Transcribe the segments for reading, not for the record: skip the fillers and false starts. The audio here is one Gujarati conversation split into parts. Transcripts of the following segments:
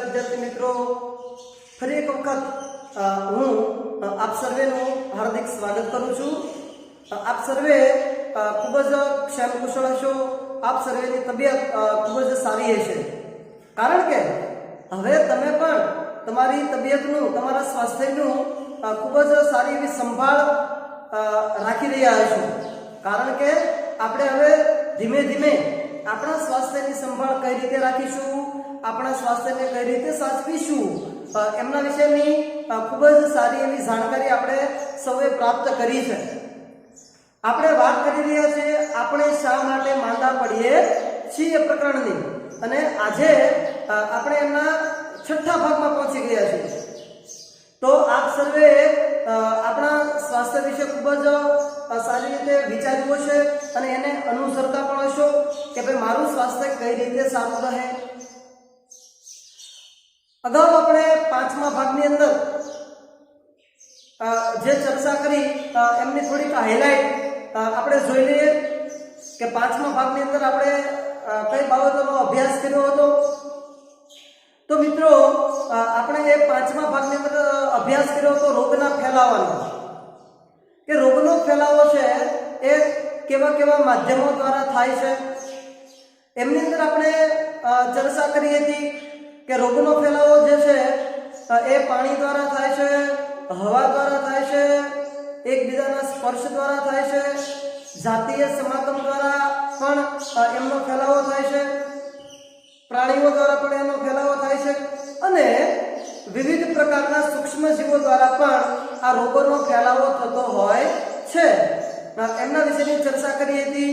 विद्यार्थी मित्रों, फरी एक वखत हूँ आप सर्वेનું हार्दिक स्वागत करूँ छूं। आप सर्वे खूब ज ક્ષેમ કુશળ હશો। आप सर्वेની તબિયત ખૂબ જ સારી હશે, કારણ કે હવે તમે પણ તમારી તબિયતનું, તમારા સ્વાસ્થ્યનું ખૂબ જ સારી એવી સંભાળ રાખી રહ્યા હશો, કારણ કે આપણે હવે ધીમે ધીમે આપણા સ્વાસ્થ્યની સંભાળ કઈ રીતે રાખીશું, આપણા સ્વાસ્થ્યને કઈ રીતે સાચવીશું, એમના વિશેની ખૂબ જ સારી એવી જાણકારી આપણે સૌએ પ્રાપ્ત કરી છે। આપણે વાત કરી રહ્યા છીએ આપણે શા માટે માંદા પડીએ છીએ પ્રકરણની, અને આજે આપણે એમના છઠ્ઠા ભાગમાં પહોંચી ગયા છીએ। તો આપ સર્વે આપણા સ્વાસ્થ્ય વિશે ખૂબ જ સારી રીતે વિચાર્યું હશે અને એને અનુસરતા પણ હશો કે ભાઈ મારું સ્વાસ્થ્ય કઈ રીતે સારું રહે। અગાઉ આપણે પાંચમા ભાગની અંદર જે ચર્ચા કરી એમની થોડીક હાઇલાઇટ આપણે જોઈ લઈએ કે પાંચમા ભાગની અંદર આપણે કઈ બાબતોનો અભ્યાસ કર્યો હતો। તો મિત્રો આપણે એ પાંચમા ભાગની અંદર અભ્યાસ કર્યો હતો રોગના ફેલાવાનો, કે રોગનો ફેલાવો છે એ કેવા કેવા માધ્યમો દ્વારા થાય છે। એમની અંદર આપણે ચર્ચા કરી હતી કે રોગનો ફેલાવો જે છે એ પાણી દ્વારા થાય છે, હવા દ્વારા થાય છે, એકબીજાના સ્પર્શ દ્વારા થાય છે, જાતીય સમાગમ દ્વારા પણ એમનો ફેલાવો થાય છે, પ્રાણીઓ દ્વારા પણ એનો ફેલાવો થાય છે, અને વિવિધ પ્રકારના સૂક્ષ્મજીવો દ્વારા પણ આ રોગોનો ફેલાવો થતો હોય છે। એમના વિશેની ચર્ચા કરી હતી।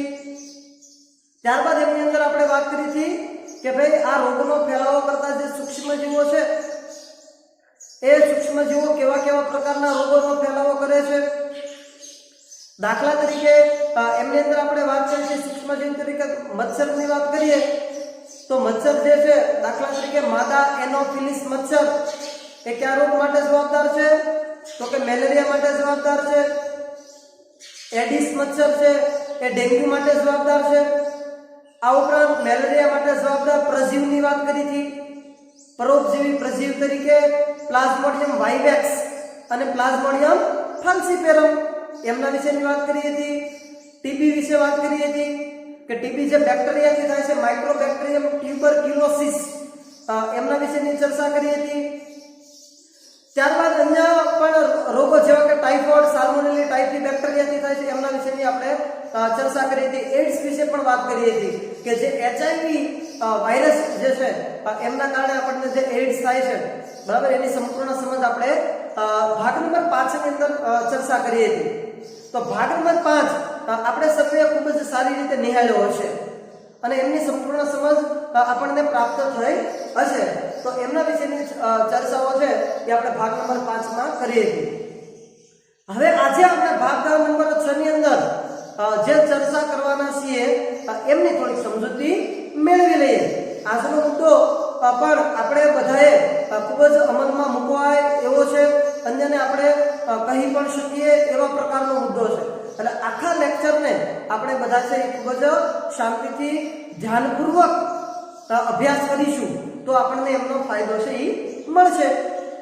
ત્યારબાદ એમની અંદર આપણે વાત કરી હતી કે ભાઈ આ રોગનો ફેલાવો કરતા જે સૂક્ષ્મજીવો છે એ સૂક્ષ્મજીવો કેવા કેવા પ્રકારના રોગોનો ફેલાવો કરે છે। દાખલા તરીકે એમની અંદર આપણે વાત કરી છે સૂક્ષ્મજીવ તરીકે મચ્છરની વાત કરીએ તો મચ્છર જે છે, દાખલા તરીકે માદા એનોફિલિસ મચ્છર એ કયા રોગ માટે જવાબદાર છે, તો કે મેલેરિયા માટે જવાબદાર છે। એડિસ મચ્છર છે એ ડેન્ગ્યુ માટે જવાબદાર છે। આ ઉપરાંત મેલેરિયા માટે જવાબદાર પ્રજીવની વાત કરી હતી, પરોપજીવી પ્રજીવ તરીકે પ્લાઝ્મોડિયમ વાઇવેક્સ અને પ્લાઝ્મોડિયમ ફાલ્સીપેરમ એમના વિશેની વાત કરી હતી। ટીબી વિશે વાત કરી હતી કે ટીબી જે બેક્ટેરિયાથી થાય છે, માઇક્રોબેક્ટેરિયમ ટ્યુબરક્યુલોસિસ, એમના વિશેની ચર્ચા કરી હતી। ત્યારબાદ અન્ય પણ રોગો જેવા કે ટાઇફોઇડ, સાલ્મોનેલા ટાઇફી બેક્ટેરિયાથી થાય છે, એમના વિશેની આપણે ચર્ચા કરી હતી। એડ્સ વિશે પણ વાત કરી હતી કે જે એચઆઈવી વાયરસ જે છે એમના કારણે આપણને જે એડ્સ થાય છે, બરાબર, એની સંપૂર્ણ સમજ આપણે ભાગ નંબર 5 ની અંદર ચર્ચા કરી હતી। તો ભાગ નંબર 5 આપણે સર્વે ખૂબ જ સારી રીતે નિહાળ્યો હશે અને એમની સંપૂર્ણ સમજ આપણને પ્રાપ્ત થઈ હશે। તો એમના વિશેની ચર્ચાઓ છે એ આપણે ભાગ નંબર 5 માં કરી હતી। હવે આજે આપણે ભાગ નંબર 6 ની અંદર જે ચર્ચા કરવાના છીએ એમની થોડીક સમજૂતી મેળવી લઈએ। આજનો મુદ્દો પણ આપણે બધાએ ખૂબ જ અમલમાં મૂકવાય એવો છે, અન્યને આપણે કહી પણ શકીએ એવા પ્રકારનો મુદ્દો છે। એટલે આખા લેક્ચરને આપણે બધા છે એ ખૂબ જ શાંતિથી ધ્યાનપૂર્વક અભ્યાસ કરીશું તો આપણને એમનો ફાયદો છે એ મળશે।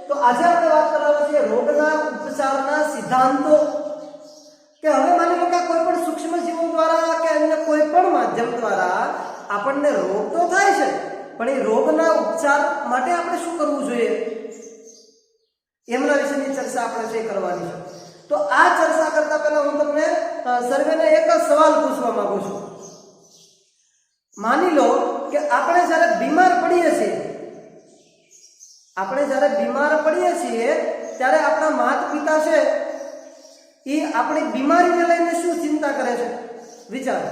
તો આજે આપણે વાત કરવાની છે રોગના ઉપચારના સિદ્ધાંતો, કે હવે માની લો કે કોઈ પણ સૂક્ષ્મજીવો દ્વારા કે અન્ય કોઈ પણ માધ્યમ દ્વારા આપણને રોગ તો થાય છે, પણ એ રોગના ઉપચાર માટે આપણે શું કરવું જોઈએ એમના વિશેની ચર્ચા આપણે છે કરવાની છે। તો આ ચર્ચા કરતા પહેલા હું તમને સર્વેને એક સવાલ પૂછવા માંગુ છું। માની લો કે આપણે જ્યારે બીમાર પડીએ છીએ ત્યારે આપણા માતા પિતા છે એ આપણી બીમારીને લઈને શું ચિંતા કરે છે, વિચારો।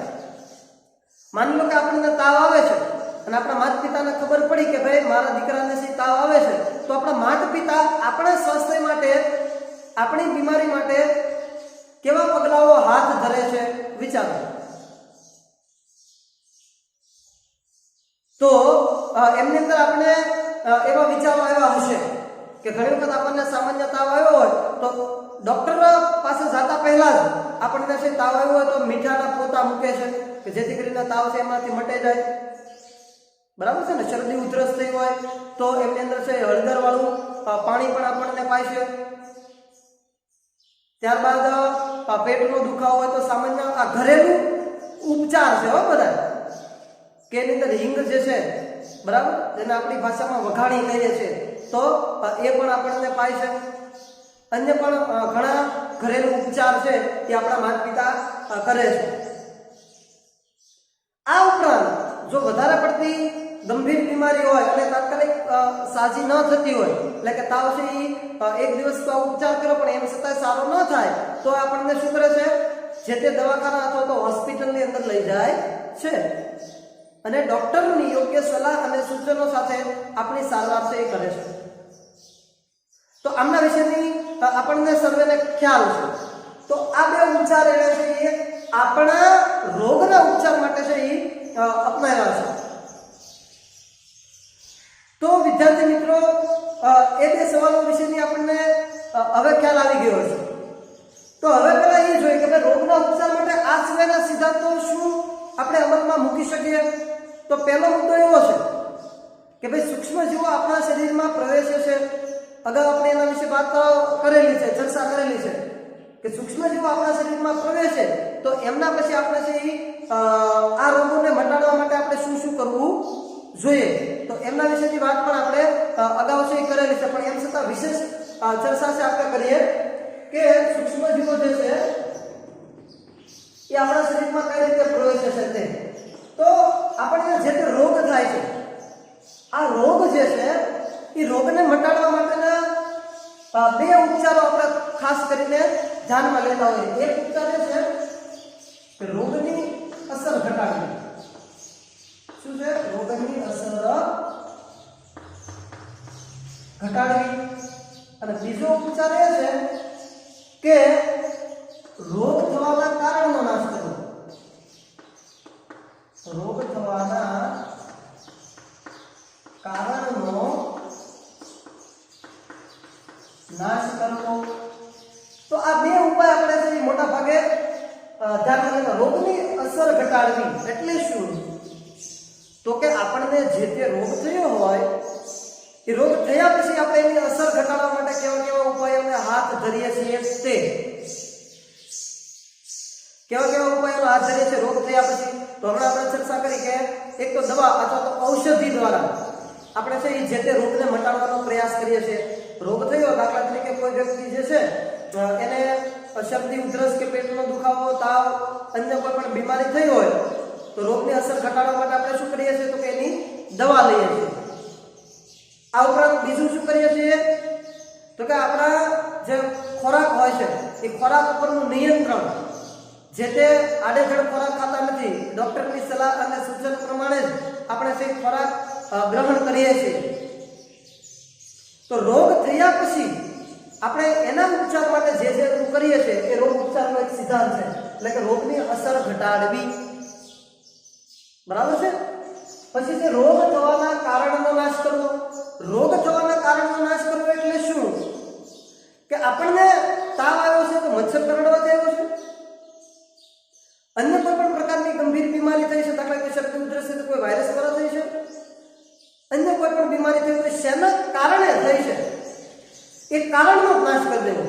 માની લો કે આપણને તાવ આવે છે અને આપણા માતા પિતાને ખબર પડી કે ભાઈ મારા દીકરાને છે તાવ આવે છે, તો આપણા માતા પિતા આપણા સ્વાસ્થ્ય માટે, આપણી બીમારી માટે કેવા પગલાઓ હાથ ધરે છે, વિચારો। તો એમની અંદર આપણે એવા વિચારો આવ્યા હશે કે ઘણી વખત આપણને સામાન્ય તાવ આવ્યો હોય તો ડોક્ટર પાસે જતા પહેલા જ આપણને છે તાવ આવ્યો હોય તો મીઠાના પોતા મૂકે છે કે જેથી કરીને તાવ છે એમાંથી મટી જાય। બરાબર છે ને, શરદી ઉધરસ થઈ હોય તો એમની અંદર છે હળદર વાળું પાણી પણ આપણને પાય છે. ત્યારબાદ પેટનો દુખાવો હોય તો સામાન્ય આ ઘરેલું ઉપચાર છે હો બધા, કે એની અંદર હિંગ જે છે બરાબર, જેને આપણી ભાષામાં વઘાણી કહીએ છીએ, તો એ પણ આપણને પાય છે. અન્ય પણ ઘણા ઘરેલું ઉપચાર છે એ આપણા માતા પિતા કરે છે. આ ઉપરાંત જો વધારે પડતી ગંભીર બીમારી હોય અને તાત્કાલિક સાજી ન થતી હોય, એટલે કે તાવ છે એ એક દિવસ તો ઉપચાર કર્યો પણ એમ છતાંય સારો ન થાય, તો આપણને શું કરે છે, જે તે દવાખાના અથવા તો હોસ્પિટલની અંદર લઈ જાય છે અને ડોક્ટરની યોગ્ય સલાહ અને સૂચનો સાથે આપણી સારવાર છે એ કરે છે. તો આમના વિશેની આપણને સર્વેને ખ્યાલ છે. તો આ બે ઉપચાર એને છે એ આપણા રોગના ઉપચાર માટે છે એ અપનાવ્યા છે. તો વિદ્યાર્થી મિત્રો, એ બે સવાલો વિશેની આપણને હવે ખ્યાલ આવી ગયો છે. તો હવે પહેલા એ જોઈએ કે ભાઈ રોગના ઉપચાર માટે આ સિવાયના સિદ્ધાંતો શું આપણે અમલમાં મૂકી શકીએ. તો પહેલો મુદ્દો એવો છે કે ભાઈ સૂક્ષ્મજીવો આપણા શરીરમાં પ્રવેશે છે. અગાઉ આપણે એના વિશે વાત કરેલી છે, ચર્ચા કરેલી છે કે સૂક્ષ્મજીવો આપણા શરીરમાં પ્રવેશે તો એમના પછી આપણે છે આ રોગોને મટાડવા માટે આપણે શું શું કરવું જોઈએ. તો એમના વિશેની વાત પણ આપણે અગાઉ છે કરેલી છે, પણ એમ છતાં વિશેષ ચર્ચા છે આપણે કરીએ કે સૂક્ષ્મજીવો જે છે એ આપણા શરીરમાં કઈ રીતે પ્રવેશે છે તે. તો આપણને જે તે રોગ થાય છે, આ રોગ જે છે એ રોગને મટાડવા માટેના બે ઉપચારો આપણે ખાસ કરીને ધ્યાનમાં લેતા હોઈએ. એક ઉપચાર એ છે કે રોગની અસર ઘટાડવી. શું છે? રોગની અસર ઘટાડવી. અને બીજો ઉપચાર એ છે કે રોગ થવાના કારણનો નાશ કરવો. રોગ થવાના કારણનો નાશ કરવો. તો આ બે ઉપાય આપણે છે મોટા ભાગે ધ્યાનમાં લેવા. રોગની અસર ઘટાડવી એટલે શું? તો કે આપણને જે તે રોગ થયો હોય એ રોગ થયા પછી આપણે એની અસર ઘટાડવા માટે કેવા કેવા ઉપાયોને હાથ ધરીએ છીએ તે. કેવા કેવા ઉપાયોનો હાથ ધરીએ છીએ રોગ થયા પછી? તો હમણાં આપણે ચર્ચા કરી કે એક તો દવા અથવા તો ઔષધિ દ્વારા આપણે છે એ જે તે રોગને મટાડવાનો પ્રયાસ કરીએ છીએ. રોગ થયો, દાખલા તરીકે કોઈ વ્યક્તિ જે છે એને શરદી ઉધરસ કે પેટનો દુખાવો, તાવ, અન્ય કોઈ પણ બીમારી થઈ હોય તો રોગની અસર ઘટાડવા માટે આપણે શું કરીએ છીએ? તો કે એની દવા લઈએ છીએ. આ ઉપરાંત બીજું શું કરીએ છીએ? તો કે આપણા જે ખોરાક હોય છે એ ખોરાક ઉપરનું નિયંત્રણ, જે તે આડેધડ ખોરાક ખાતા નથી, ડોક્ટરની સલાહ અને સૂચન પ્રમાણે જ આપણે તે ખોરાક ગ્રહણ કરીએ છીએ. તો રોગ થયા પછી આપણે એના ઉપચાર માટે જે જે કરીએ છીએ એ રોગ ઉપચારનો એક સિદ્ધાંત છે, એટલે કે રોગની અસર ઘટાડવી. બરાબર છે? પછી જે રોગ થવાના કારણનો નાશ કરવો. રોગ થવાના કારણનો નાશ કરવો એટલે શું? કે આપણને તાવ આવ્યો છે તો મચ્છર કરડવાથી આવ્યો છે, અન્ય કોઈ પણ પ્રકારની ગંભીર બીમારી થઈ છે, દાખલા કે શરદી ઉધરસ છે તો કોઈ વાયરસ દ્વારા થઈ છે, અન્ય કોઈ પણ બીમારી થઈ તો શેના કારણે થઈ છે એ કારણનો નાશ કરી દેવો.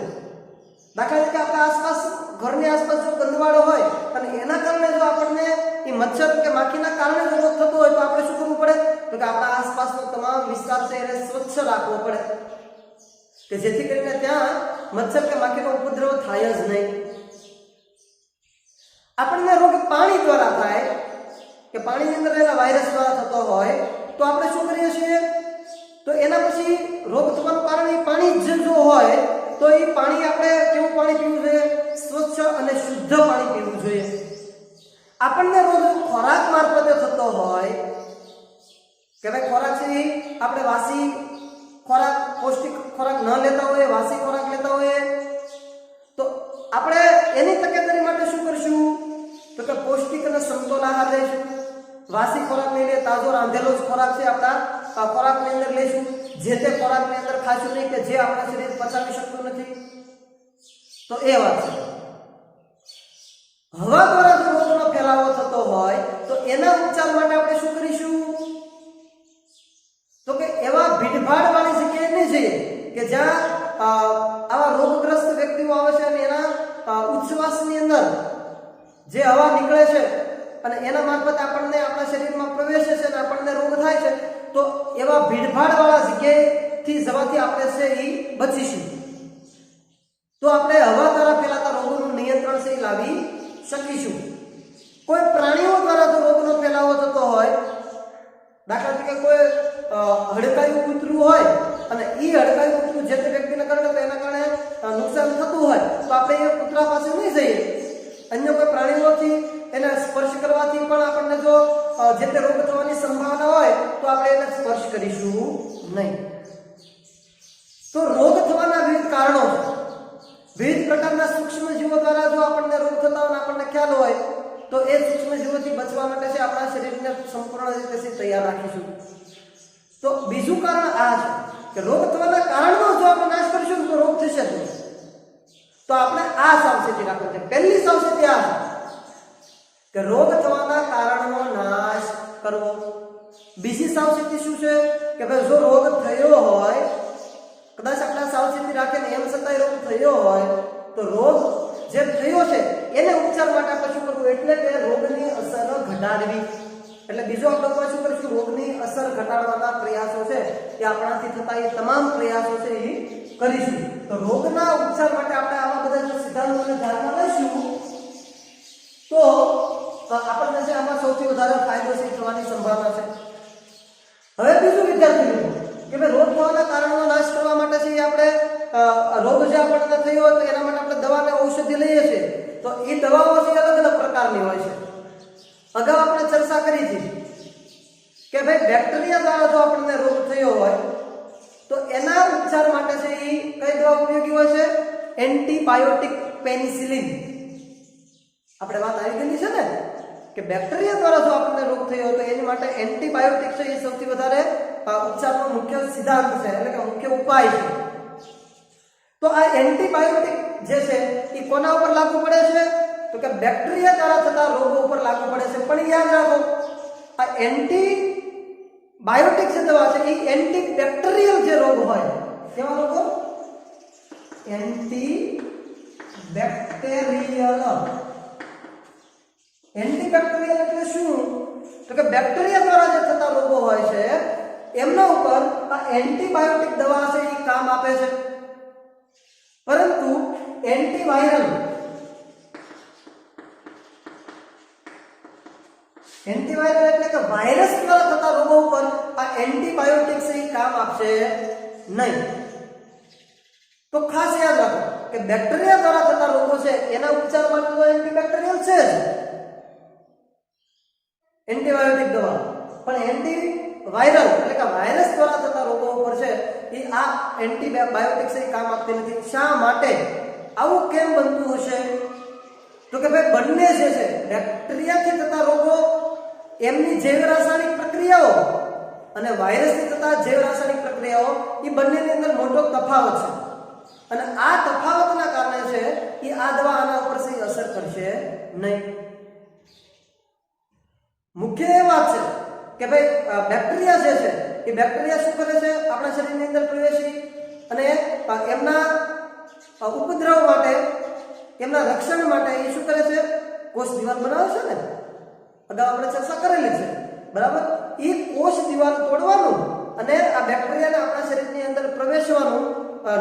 દાખલા તરીકે આપણા આસપાસ, ઘરની આસપાસ જો ગંદવાડો હોય અને એના કારણે જો આપણને એ મચ્છર કે માખીના કારણે જો રોગ થતો હોય તો આપણે શું કરવું પડે? તો કે આપણા આસપાસનો તમામ વિસ્તાર છે એને સ્વચ્છ રાખવો પડે, કે જેથી કરીને ત્યાં મચ્છર કે માખીનો ઉપદ્રવ થાય જ નહીં. આપણને રોગ પાણી દ્વારા થાય કે પાણીની અંદર રહેલા વાયરસ દ્વારા થતો હોય તો આપણે શું કરીએ છીએ? તો એના પછી રોગ થવાનું કારણ એ પાણી જ જો હોય તો એ પાણી આપણે કેવું પાણી પીવું જોઈએ? સ્વચ્છ અને શુદ્ધ પાણી પીવું જોઈએ. આપણને રોગ ખોરાક મારફતે થતો હોય કે ભાઈ ખોરાક છે આપણે વાસી ખોરાક, પૌષ્ટિક ખોરાક ન લેતા હોઈએ, વાસી ખોરાક લેતા હોઈએ તો આપણે એની તકેદારી માટે શું કરશું? તો કે પૌષ્ટિક અને સમતોલ આહાર લઈશું. વાસી ખોરાક નહીં લે, તાજો રાંધેલો જ ખોરાક છે આપણા ખોરાકની અંદર લઈશું. જે તે ખોરાકની અંદર ખાશું નહીં કે જે આપણા શરીર પચાવી શકતું નથી. તો એ વાત છે. હવા દ્વારા જો રોગનો ફેલાવો થતો હોય તો એના ઉપચાર માટે આપણે શું કરીશું? ભીડભાડવાળી જગ્યાએ નહીં જઈએ કે જ્યાં આવા રોગગ્રસ્ત વ્યક્તિઓ આવે છે અને એના ઉચ્છ્વાસની અંદર જે હવા નીકળે છે અને એના મારફતે આપણને આપણા શરીરમાં પ્રવેશે છે અને આપણને રોગ થાય છે, તો એવા ભીડભાડવાળા જગ્યાએથી જવાથી આપણે છે એ બચીશું. તો આપણે હવા દ્વારા ફેલાતા રોગોનું નિયંત્રણ છે એ લાવી શકીશું. કોઈ પ્રાણીઓ દ્વારા જો રોગનો ફેલાવો થતો હોય, દાખલા તરીકે કોઈ હડકાયું કૂતરું હોય અને એ હડકાયું કૂતરું જે તે વ્યક્તિને કરડે તો એના કારણે નુકસાન થતું હોય, તો આપણે એ કૂતરા પાસે નહીં જઈએ. અન્ય કોઈ પ્રાણીઓથી એને સ્પર્શ કરવાથી પણ આપણને જો જે તે રોગ થવાની સંભાવના હોય તો આપણે એને સ્પર્શ કરીશું નહીં. તો રોગ થવાના વિવિધ કારણો છે. વિવિધ પ્રકારના સૂક્ષ્મ જીવો દ્વારા જો આપણને રોગ થતા હોય આપણને ખ્યાલ હોય તો એ સૂક્ષ્મ જીવોથી બચવા માટે છે આપણા શરીરને સંપૂર્ણ રીતે તૈયાર રાખીશું. તો બીજું કારણ આ છે કે રોગ થવાના કારણનો જો આપણે નાશ કરીશું તો રોગ થશે જ. તો આપણે આ સાવચેતી રાખવી છે. પહેલી સાવચેતી આ કે રોગ થવાના કારણનો નાશ કરવો. બીજી સાવચેતી શું છે કે ભાઈ જો રોગ થયો હોય, કદાચ આપણે સાવચેતી રાખીને એમ છતાંય રોગ થયો હોય તો રોગ જે થયો છે એને ઉપચાર માટે આપણે શું કરવું, એટલે કે રોગની અસર ઘટાડવી. એટલે બીજો આપણે શું કરીશું, રોગની અસર ઘટાડવાના પ્રયાસો છે એ આપણાથી થતા એ તમામ પ્રયાસો છે એ કરીશું. તો રોગના ઉપચાર માટે આપણે આવા બધા જો સિદ્ધાંતોને ધ્યાનમાં લઈશું તો આપણને છે આમાં સૌથી વધારે ફાયદો છે થવાની સંભાવના છે. હવે બીજું વિદ્યાર્થી મિત્રો કે ભાઈ રોગ થવાના કારણનો નાશ કરવા માટે છે આપણે રોગ જે આપણને થયો હોય તો એના માટે આપણે દવા અને ઔષધિ લઈએ છીએ. તો એ દવાઓ છે અલગ અલગ પ્રકારની હોય છે. અગાઉ આપણે ચર્ચા કરી હતી કે ભાઈ બેક્ટેરિયા દ્વારા જો આપણને રોગ થયો હોય તો એના ઉપચાર માટે છે એ કઈ દવા ઉપયોગી હોય છે, એન્ટીબાયોટિક પેનિસિલિન. આપણે વાત આવી ગયેલી છે ને કે બેક્ટેરિયા દ્વારા જો આપણને રોગ થયો હોય તો એની માટે એન્ટીબાયોટિક છે એ સૌથી વધારે ઉપચારનો મુખ્ય સિદ્ધાંત છે, એટલે કે મુખ્ય ઉપાય છે. તો આ એન્ટીબાયોટિક જે છે એ કોના ઉપર લાગુ પડે છે તો કે બેક્ટેરિયા દ્વારા થતા રોગો ઉપર લાગુ પડે છે. પણ યાદ રાખો આ એન્ટીબાયોટિક જે દવા છે એ એન્ટીબેક્ટેરિયલ જે રોગ હોય, કેવા રોગો, એન્ટીબેક્ટેરિયલ. એન્ટીબેક્ટેરિયલ એટલે શું તો કે બેક્ટેરિયા દ્વારા જે થતા રોગો હોય છે એમના ઉપર આ એન્ટીબાયોટિક દવા છે એ કામ આપે છે. પરંતુ એન્ટીવાયરલ એટલે કે વાયરસ દ્વારા થતા રોગો ઉપર આ એન્ટીબાયોટિક છે એ કામ આપશે નહીં. તો ખાસ યાદ રાખો કે બેક્ટેરિયા દ્વારા થતા રોગો છે એના ઉપચાર માટે તો એન્ટીબેક્ટેરિયલ છે જ, એન્ટીબાયોટિક દવા. પણ એન્ટીવાયરલ એટલે કે વાયરસ દ્વારા થતા રોગો ઉપર છે એ આ એન્ટીબાયોટિક છે એ કામ આપતી નથી. શા માટે આવું કેમ બનતું હશે તો કે ભાઈ બંને જે છે બેક્ટેરિયાથી થતા રોગો એમની જૈવ રાસાયણિક પ્રક્રિયાઓ અને વાયરસથી થતા જૈવ રાસાયણિક પ્રક્રિયાઓ એ બંનેની અંદર મોટો તફાવત છે. અને આ તફાવતના કારણે છે એ આ દવા આના ઉપર સહી અસર કરશે નહીં. મુખ્ય એ વાત છે કે ભાઈ બેક્ટેરિયા જે છે એ બેક્ટેરિયા શું કરે છે, આપણા શરીરની અંદર પ્રવેશી અને એમના ઉપદ્રવ માટે, એમના રક્ષણ માટે એ શું કરે છે, કોષ દિવાલ બનાવે છે ને, અગાઉ આપણે ચર્ચા કરેલી છે બરાબર. એ કોષ દિવાલ તોડવાનું અને આ બેક્ટેરિયાને આપણા શરીરની અંદર પ્રવેશવાનું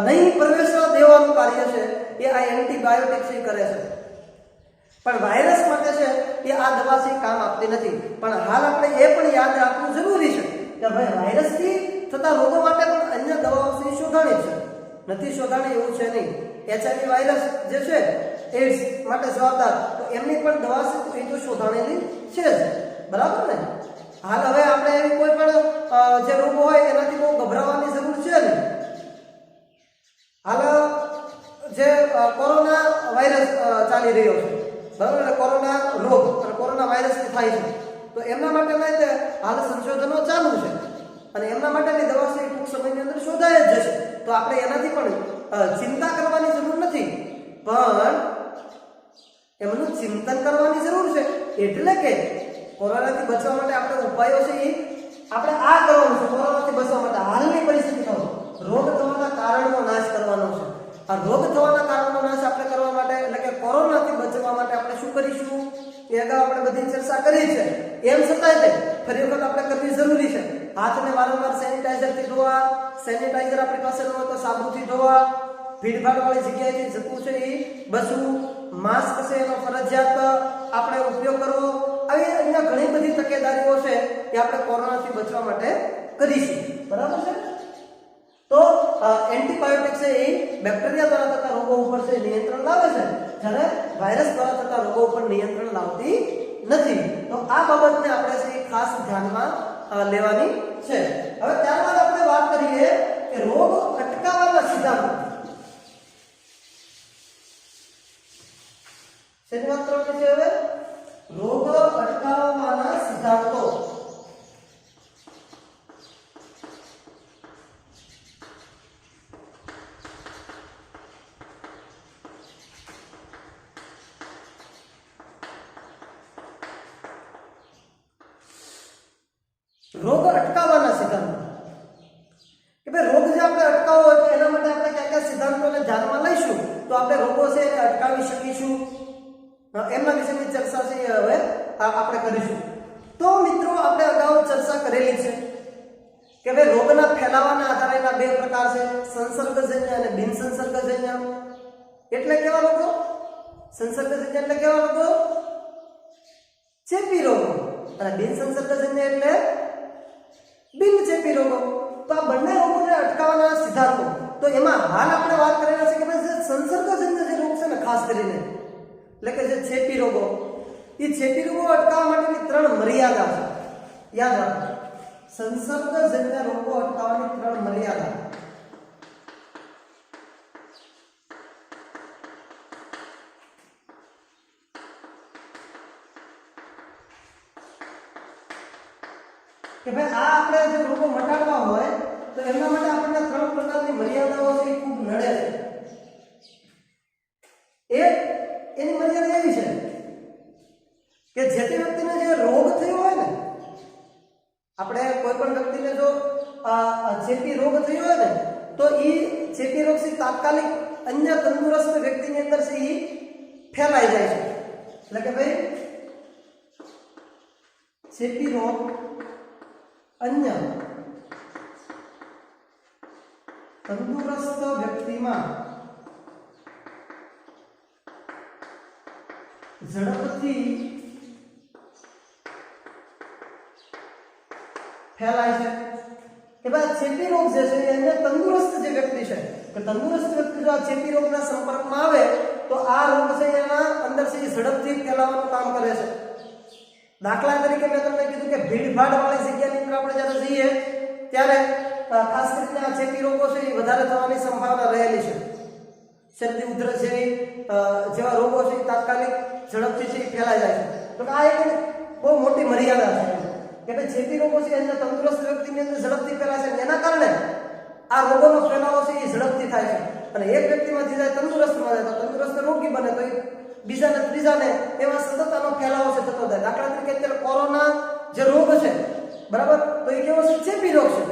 નહીં પ્રવેશવા દેવાનું કાર્ય છે એ આ એન્ટીબાયોટિક છે કરે છે. પણ વાયરસ માટે છે એ આ દવા છે કામ આપતી નથી. પણ હાલ આપણે એ પણ યાદ રાખવું જરૂરી છે કે ભાઈ વાયરસથી થતા રોગો માટે પણ અન્ય દવાઓ શોધાણી છે, નથી શોધાણી એવું છે નહીં. HIV વાયરસ જે છે એડ્સ માટે જવાબદાર, તો એમની પણ દવા છે એ તો શોધાણેલી છે જ બરાબર ને. હાલ હવે આપણે એવી કોઈ પણ જે રોગો હોય એનાથી બહુ ગભરાવાની જરૂર છે નહીં. હાલ જે કોરોના વાયરસ ચાલી રહ્યો છે બરાબર, એટલે કોરોના રોગ અને કોરોના વાયરસથી થાય છે, તો એમના માટે હાલ સંશોધનો ચાલુ છે અને એમના માટેની દવા છે ટૂંક સમયની અંદર શોધાય જ જશે. તો આપણે એનાથી પણ ચિંતા કરવાની જરૂર નથી, પણ એમનું ચિંતન કરવાની જરૂર છે. એટલે કે કોરોનાથી બચવા માટે આપણે ઉપાયો છે એ આપણે આ કરવાનું છે. કોરોનાથી બચવા માટે હાલની પરિસ્થિતિ ચર્ચા કરી છે, એમ છતાંય ફરી વખત આપણે કરવી જરૂરી છે. હાથને વારંવાર સેનિટાઈઝરથી ધોવા, સેનિટાઈઝર આપણી પાસે ન હોય તો સાબુથી ધોવા, ભીડભાડ વાળી જગ્યાએથી જતું છે એ બસવું, માસ્ક છે એનો ફરજિયાત આપણે ઉપયોગ કરવો. આવી અહીંયા ઘણી બધી તકેદારીઓ છે એ આપણે કોરોનાથી બચવા માટે કરીશું. બરાબર છે? તો એન્ટીબાયોટિક છે એ બેક્ટેરિયા દ્વારા થતા રોગો ઉપર છે નિયંત્રણ લાવે છે, જ્યારે વાયરસ દ્વારા થતા રોગો ઉપર નિયંત્રણ લાવતી નથી. તો આ બાબતને આપણે છે એ ખાસ ધ્યાનમાં લેવાની છે. હવે ત્યારબાદ આપણે વાત કરીએ કે રોગ અટકાવવાના સિદ્ધાંતો. શેની વાત કરવાની છે હવે? રોગ અટકાવવાના સિદ્ધાંતો. રોગ અટકાવવાના સિદ્ધાંતો કે ભાઈ રોગ જે આપણે અટકાવવો હોય તો એના માટે આપણે કયા કયા સિદ્ધાંતોને ધ્યાનમાં લઈશું તો આપણે રોગો છે એને અટકાવી શકીશું, એમના વિશેની ચર્ચા છે હવે આપણે કરીશું. તો મિત્રો આપણે અગાઉ ચર્ચા કરેલી છે કે ભાઈ રોગના ફેલાવાના આધારે એના બે પ્રકાર છે, સંસર્ગજન્ય અને બિન સંસર્ગજન્ય. એટલે કેવા રોગો? સંસર્ગજન્ય એટલે કેવા રોગો? ચેપી રોગો. અને બિન સંસર્ગજન્ય એટલે બિન ચેપી રોગો. તો આ બંને રોગોને અટકાવવાના સિદ્ધાંતો, તો એમાં હાલ આપણે વાત કરી રહ્યા છે કે ભાઈ જે સંસર્ગજન્ય જે રોગ છે ને ખાસ કરીને, એટલે કે જે ચેપી રોગો, એ ચેપી રોગો અટકાવવા માટેની 3 મર્યાદા છે. યાદ રાખો, સંસર્ગજન્ય રોગો અટકાવવાની 3 મર્યાદા. કે ભાઈ આ આપણે જે રોગો મટાડવા હોય તો એમના માટે આપણને 3 પ્રકારની મર્યાદાઓ છે ખૂબ નડે છે. એક એની મર્યાદા એવી છે કે જે તે વ્યક્તિને જે રોગ થયો હોય ને, આપણે કોઈ પણ વ્યક્તિને જો ચેપી રોગ થયો હોય ને તો એ ચેપી રોગ થી તાત્કાલિક અન્ય તંદુરસ્ત વ્યક્તિની અંદર છે એ ફેલાઈ જાય છે. એટલે કે ભાઈ ચેપી રોગ અન્ય તંદુરસ્ત વ્યક્તિમાં ઝડપથી ફેલાય છે. કે ભાઈ ચેપી રોગ જે છે એ અન્ય તંદુરસ્ત જે વ્યક્તિ છે, કે તંદુરસ્ત વ્યક્તિ જો આ ચેપી રોગના સંપર્કમાં આવે તો આ રોગ છે એના અંદર છે ઝડપથી ફેલાવાનું કામ કરે છે. દાખલા તરીકે મેં તમને કીધું કે ભીડભાડ વાળી જગ્યાની અંદર આપણે જ્યારે જઈએ ત્યારે ખાસ કરીને આ ચેપી રોગો છે એ વધારે થવાની સંભાવના રહેલી છે. શરદી ઉધરસ જેવા રોગો છે એ તાત્કાલિક ઝડપથી ફેલાઈ જાય છે. તો આ એક બહુ મોટી મર્યાદા છે કે ભાઈ ચેપી રોગો છે એના તંદુરસ્ત વ્યક્તિની અંદર ઝડપથી ફેલાય છે. એના કારણે આ રોગોનો ફેલાવો છે એ ઝડપથી થાય છે. અને એક વ્યક્તિમાંથી જાય તંદુરસ્તમાં જાય તો તંદુરસ્ત રોગી બને તો બીજાને ત્રીજાને એવા સતત આનો ફેલાવો છે થતો જાય. દાખલા તરીકે અત્યારે કોરોના જે રોગ છે, બરાબર, તો એ કેવો છે? ચેપી રોગ છે.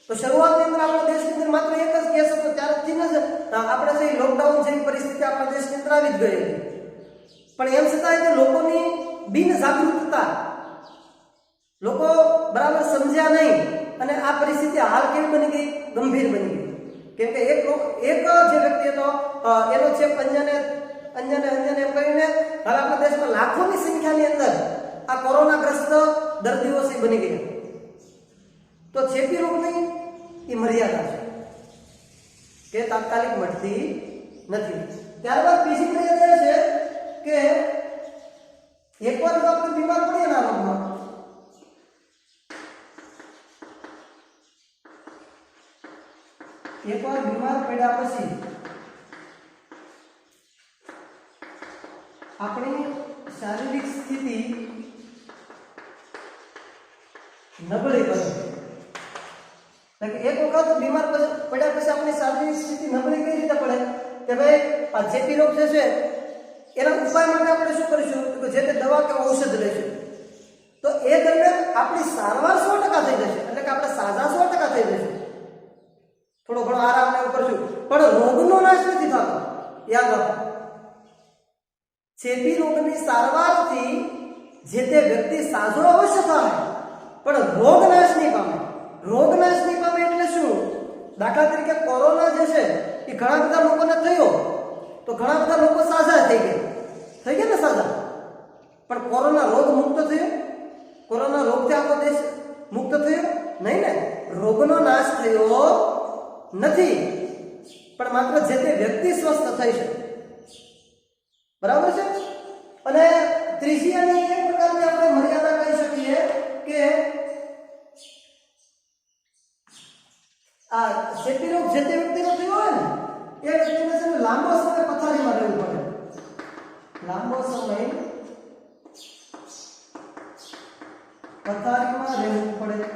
તો શરૂઆતની અંદર આપણા દેશની અંદર માત્ર એક જ કેસ હતો, ત્યારથી જ આપણે જે લોકડાઉન જેવી પરિસ્થિતિ આપણા દેશની અંદર આવી જ ગઈ હતી. પણ એમ છતાંય લોકોની બિન જાગૃતતા, લોકો બરાબર સમજ્યા નહીં અને આ પરિસ્થિતિ હાલ કેવી બની ગઈ? ગંભીર બની ગઈ. કેમ કે એક જે વ્યક્તિ હતો એનો ચેપ અન્યને એમ કરીને હાલ આપણા દેશમાં લાખોની સંખ્યાની અંદર આ કોરોનાગ્રસ્ત દર્દીઓ છે બની ગયા. તો ચેપી રોગની એ મર્યાદા છે કે તાત્કાલિક મટતી નથી. ત્યારબાદ બીજી મર્યાદા છે કે એકવાર જો આપણે બીમાર પડીએ ના રોગમાં, એકવાર બીમાર પડ્યા પછી આપણી શારીરિક સ્થિતિ નબળી બને. એક વખત બીમાર પડ્યા પછી આપણી શારીરિક સ્થિતિ નબળી કઈ રીતે પડે કે ભાઈ આ ચેપી રોગ જે છે એના ઉપાય માટે આપણે શું કરીશું તો જે તે દવા કે ઔષધ લઈશું. તો એ દરમિયાન આપણી સારવાર 100% થઈ જશે, એટલે કે આપણે સાજા 100% થઈ જશે. થોડો ઘણો આરામ ને એવું કરશું, પણ રોગનો નાશ નથી થતો. યાદ રાખો, ચેપી રોગની સારવારથી જે તે વ્યક્તિ સાજો અવશ્ય થાય પણ રોગ નાશ નહીં પામે. રોગ નાશ નહીં પામે એટલે શું? દાખલા તરીકે કોરોના જે છે એ ઘણા બધા લોકોને થયો તો ઘણા બધા લોકો સાજા થઈ ગયા ને સાજા, પણ કોરોના રોગ મુક્ત થયો? કોરોના રોગથી આખો દેશ મુક્ત થયો નહીં ને. રોગનો નાશ થયો નથી, પણ માત્ર જે તે વ્યક્તિ સ્વસ્થ થઈ છે. બરાબર છે. અને ત્રીજી અને એક પ્રકારની આપણે મર્યાદા કહી શકીએ કે આ ચેપી રોગ જે તે વ્યક્તિનો થયો હોય ને એ વ્યક્તિને છે ને લાંબો સમય પથારીમાં રહેવું પડે. લાંબો સમય પથારીમાં રહેવું પડે.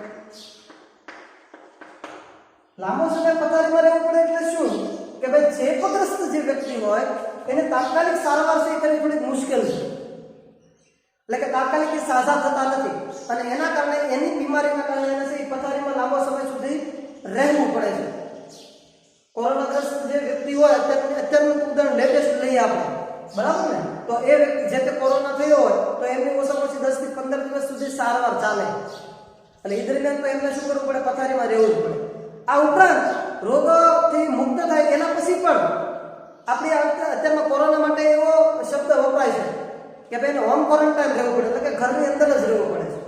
લાંબો સમય પથારીમાં રહેવું પડે એટલે શું કે ભાઈ ચેપગ્રસ્ત જે વ્યક્તિ હોય એને તાત્કાલિક સારવાર છે કરવી થોડી મુશ્કેલ છે. એટલે કે તાત્કાલિક સાજા થતા નથી અને એના કારણે એની બીમારીના કારણે એને છે પથારીમાં લાંબો સમય સુધી રહેવું પડે છે. કોરોનાગ્રસ્ત જે વ્યક્તિ હોય અત્યારનું ઉદાહરણ લેટેસ્ટ લઈએ આપણે, બરાબર ને, તો એ વ્યક્તિ જે તે કોરોના થયો હોય તો એમની ઓછામાં ઓછી 10 થી 15 દિવસ સુધી સારવાર ચાલે. એટલે એ દરમિયાન તો એમને શું કરવું પડે? પથારીમાં રહેવું પડે. આ ઉપરાંત રોગથી મુક્ત થાય એના પછી પણ આપણે અત્યારમાં કોરોના માટે એવો શબ્દ વપરાય છે કે ભાઈ એને હોમ ક્વોરન્ટાઇન રહેવું પડે, એટલે કે ઘરની અંદર જ રહેવું પડે છે.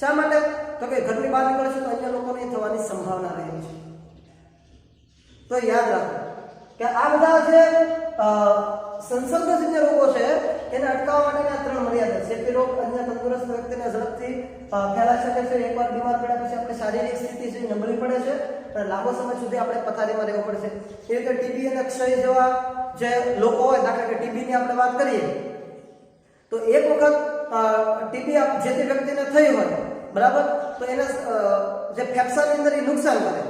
શા માટે? તો કે ઘરની બહાર નીકળે છે તો અન્ય લોકોને થવાની સંભાવના રહે છે. તો યાદ રાખો કે આ બધા જે સંસર્ગજન્ય રોગો છે એને અટકાવવા માટેના 3 મર્યાદા છે. ચેપી રોગ અન્ય તંદુરસ્ત વ્યક્તિને ઝડપથી ફેલાઈ શકે છે. એકવાર બીમાર પડ્યા પછી આપણે શારીરિક સ્થિતિ છે નબળી પડે છે અને લાંબો સમય સુધી આપણે પથારીમાં રહેવું પડે છે. એ રીતે ટીબી અને ક્ષય જેવા જે લોકો હોય, દાખલા કે ટીબીની આપણે વાત કરીએ તો એક વખત ટીબી જે તે વ્યક્તિને થઈ હોય, બરાબર, તો એને જે ફેફસાની અંદર એ નુકસાન કરે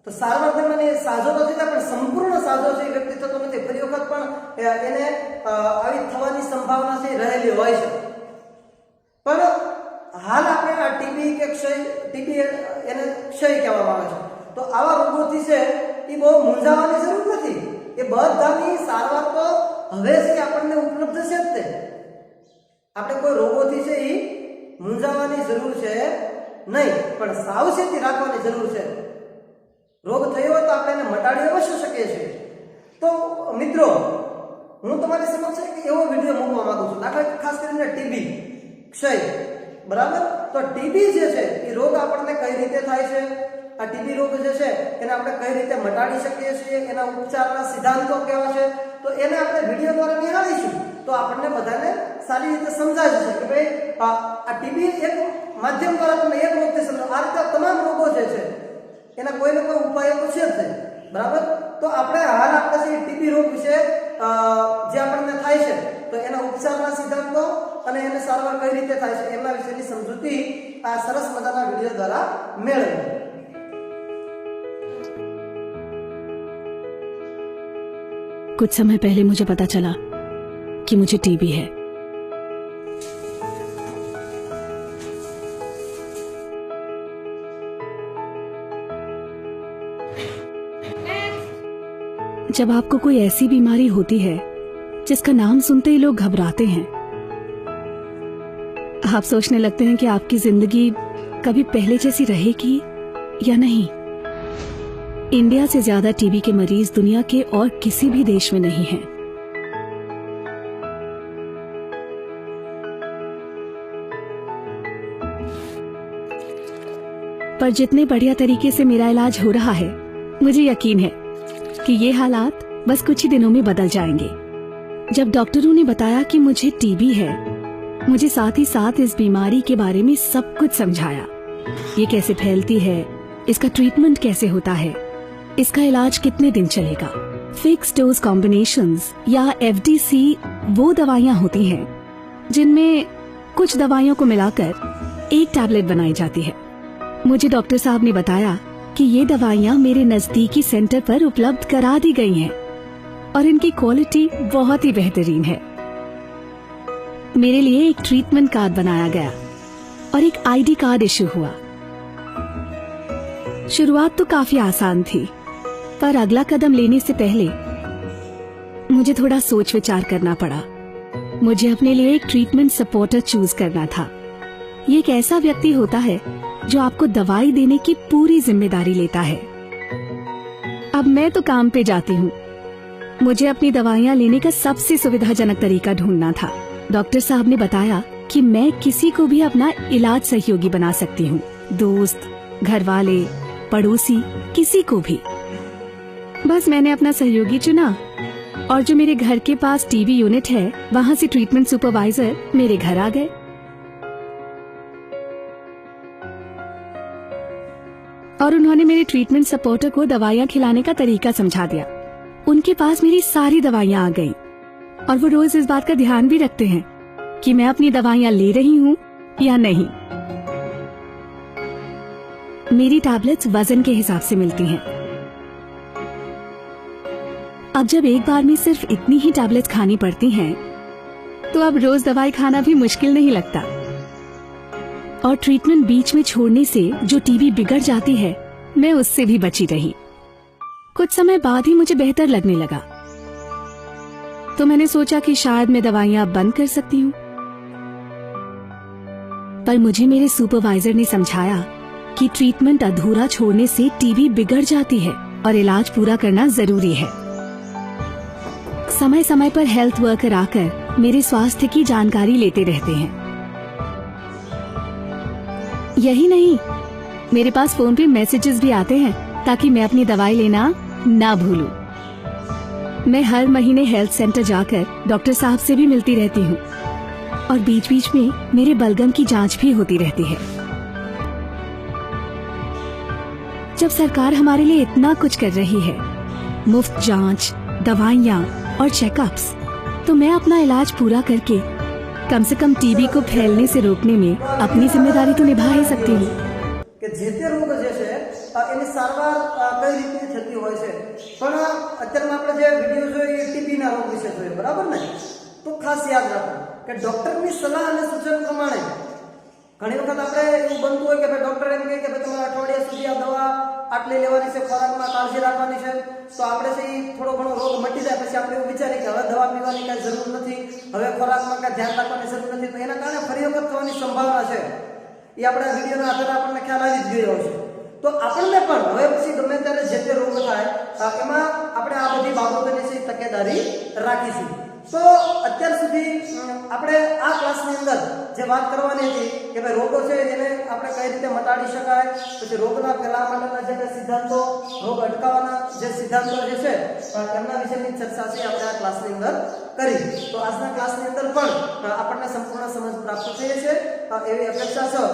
તો સારવાર દરમિયાન એ સાજો નથી થતા, પણ સંપૂર્ણ સાજો છે એ વ્યક્તિ થતો નથી. ફરી વખત પણ એને આવી થવાની સંભાવના છે રહેલી હોય છે. પણ હાલ આપણે આ ટીબી કે ટીબી એને ક્ષય કહેવામાં આવે છે. તો આવા રોગોથી છે એ બહુ મૂંઝાવાની જરૂર નથી. એ બધાની સારવાર તો હવે છે આપણને ઉપલબ્ધ છે જ તે. આપણે કોઈ રોગોથી છે એ મૂંઝાવાની જરૂર છે નહીં, પણ સાવચેતી રાખવાની જરૂર છે. રોગ થયો હોય તો આપણે એને મટાડી અવશ્ય શકીએ છીએ. તો મિત્રો, હું તમારી સમક્ષ એક એવો વિડીયો મૂકવા માંગુ છું, દાખલા ખાસ કરીને ટીબી ક્ષય, બરાબર. તો ટીબી જે છે એ રોગ આપણને કઈ રીતે થાય છે, આ ટીબી રોગ જે છે એને આપણે કઈ રીતે મટાડી શકીએ છીએ, એના ઉપચારના સિદ્ધાંતો કેવા છે, તો એને આપણે વિડીયો દ્વારા નિહાળીશું તો આપણને બધાને સારી રીતે સમજાય છે કે ભાઈ આ ટીબી એક માધ્યમ દ્વારા તમે એક રોગથી સમજો. આ રીતે તમામ રોગો જે છે એના કોઈ ને કોઈ ઉપાયો તો છે જ, બરાબર. તો આપણે હાલ આપણે જે ટીબી રોગ વિશે જે આપણને થાય છે તો એના ઉપચારના સિદ્ધાંતો અને એને સારવાર કઈ રીતે થાય છે એના વિશેની સમજૂતી આ સરસ મજાના વિડીયો દ્વારા મેળવીએ. कुछ समय पहले मुझे पता चला कि मुझे टीबी है. जब आपको कोई ऐसी बीमारी होती है जिसका नाम सुनते ही लोग घबराते हैं, आप सोचने लगते हैं कि आपकी जिंदगी कभी पहले जैसी रहेगी या नहीं. इंडिया से ज्यादा टीबी के मरीज दुनिया के और किसी भी देश में नहीं हैं. पर जितने बढ़िया तरीके से मेरा इलाज हो रहा है, मुझे यकीन है कि ये हालात बस कुछ ही दिनों में बदल जाएंगे. जब डॉक्टरों ने बताया कि मुझे टीबी है, मुझे साथ ही साथ इस बीमारी के बारे में सब कुछ समझाया. ये कैसे फैलती है, इसका ट्रीटमेंट कैसे होता है, इसका इलाज कितने दिन चलेगा. फिक्स डोज कॉम्बिनेशंस या FDC वो दवाइयाँ होती हैं जिनमें कुछ दवाइयों को मिलाकर एक टैबलेट बनाई जाती है. मुझे डॉक्टर साहब ने बताया कि ये दवाइयाँ मेरे नजदीकी सेंटर पर उपलब्ध करा दी गई हैं और इनकी क्वालिटी बहुत ही बेहतरीन है. मेरे लिए एक ट्रीटमेंट कार्ड बनाया गया और एक ID कार्ड इश्यू हुआ. शुरुआत तो काफी आसान थी, पर अगला कदम लेने से पहले मुझे थोड़ा सोच विचार करना पड़ा. मुझे अपने लिए एक ट्रीटमेंट सपोर्टर चूज करना था। ये एक ऐसा व्यक्ति होता है जो आपको दवाई देने की पूरी जिम्मेदारी लेता है। अब मैं तो काम पे जाती हूँ। मुझे अपनी दवाइयाँ लेने का सबसे सुविधाजनक तरीका ढूंढना था। डॉक्टर साहब ने बताया कि मैं किसी को भी अपना इलाज सहयोगी बना सकती हूँ, दोस्त, घर वाले, पड़ोसी, किसी को भी। बस मैंने अपना सहयोगी चुना और जो मेरे घर के पास टीबी यूनिट है, वहाँ से ट्रीटमेंट सुपरवाइजर मेरे घर आ गए। और उन्होंने मेरे ट्रीटमेंट सपोर्टर को दवाइयाँ खिलाने का तरीका समझा दिया। उनके पास मेरी सारी दवाइयाँ आ गईं और वो रोज इस बात का ध्यान भी रखते हैं कि मैं अपनी दवाइयाँ ले रही हूँ या नहीं। मेरी टैबलेट्स वजन के हिसाब से मिलती हैं। अब जब एक बार में सिर्फ इतनी ही टैबलेट्स खानी पड़ती हैं, तो अब रोज दवाई खाना भी मुश्किल नहीं लगता। और ट्रीटमेंट बीच में छोड़ने से जो टीबी बिगड़ जाती है, मैं उससे भी बची रही। कुछ समय बाद ही मुझे बेहतर लगने लगा, तो मैंने सोचा कि शायद मैं दवाइयां बंद कर सकती हूँ। पर मुझे मेरे सुपरवाइजर ने समझाया कि ट्रीटमेंट अधूरा छोड़ने से टीबी बिगड़ जाती है और इलाज पूरा करना जरूरी है। समय समय पर हेल्थ वर्कर आकर मेरे स्वास्थ्य की जानकारी लेते रहते हैं। यही नहीं, मेरे पास फोन पे मैसेजेस भी आते हैं ताकि मैं अपनी दवाई लेना ना भूलूं। मैं हर महीने हेल्थ सेंटर जाकर डॉक्टर साहब से भी मिलती रहती हूँ और बीच बीच में मेरे बलगम की जांच भी होती रहती है। जब सरकार हमारे लिए इतना कुछ कर रही है, मुफ्त जांच, दवाइयाँ और चेकअप्स, तो मैं अपना इलाज पूरा करके कम से कम टीबी को फैलने से रोकने में अपनी जिम्मेदारी तो निभा ही सकती हूँ। કે જે તે રોગ જે છે એની સારવાર કઈ રીતની થતી હોય છે, પણ અત્યારમાં આપણે જે વિડીયો જોઈએ એ ટીબીના રોગ વિશે જોઈએ, બરાબર ને? તો ખાસ યાદ રાખો કે ડોક્ટરની સલાહ અને સૂચન પ્રમાણે ઘણી વખત આપણે એવું બનતું હોય કે ભાઈ ડોક્ટર એમ કહે કે ભાઈ તમારે અઠવાડિયા સુધી આ દવા આટલી લેવાની છે, ખોરાકમાં કાળજી રાખવાની છે, તો આપણે છે એ થોડો ઘણો રોગ મટી જાય પછી આપણે એવું વિચારીએ કે હવે દવા પીવાની કાંઈ જરૂર નથી, હવે ખોરાકમાં કાંઈ ધ્યાન રાખવાની જરૂર નથી, તો એના કારણે ફરી વખત થવાની સંભાવના છે એ આપણા વિડીયોના આધારે આપણને ખ્યાલ આવી જ ગયો છે। તો આપણને પણ હવે પછી ગમે ત્યારે જે તે રોગ થાય એમાં આપણે આ બધી બાબતોની છે તકેદારી રાખીશું। તો અત્યાર સુધી આપણે આ ક્લાસની અંદર જે વાત કરવાની હતી કે ભાઈ રોગો છે એને આપણે કઈ રીતે મટાડી શકાય, પછી રોગના ફેલાવા માટેના જે સિદ્ધાંતો, રોગ અટકાવવાના જે સિદ્ધાંતો જે છે એમના વિશેની ચર્ચા છે આપણે આ ક્લાસની અંદર કરી। તો આજના ક્લાસની અંદર પણ આપણને સંપૂર્ણ સમજ પ્રાપ્ત થઈ છે એવી અપેક્ષા છે।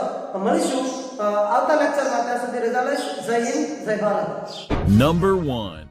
મળીશું આવતા લેક્ચરમાં, ત્યાં સુધી રજા લઈશ। જય હિન્દ, જય ભારત। Number 1.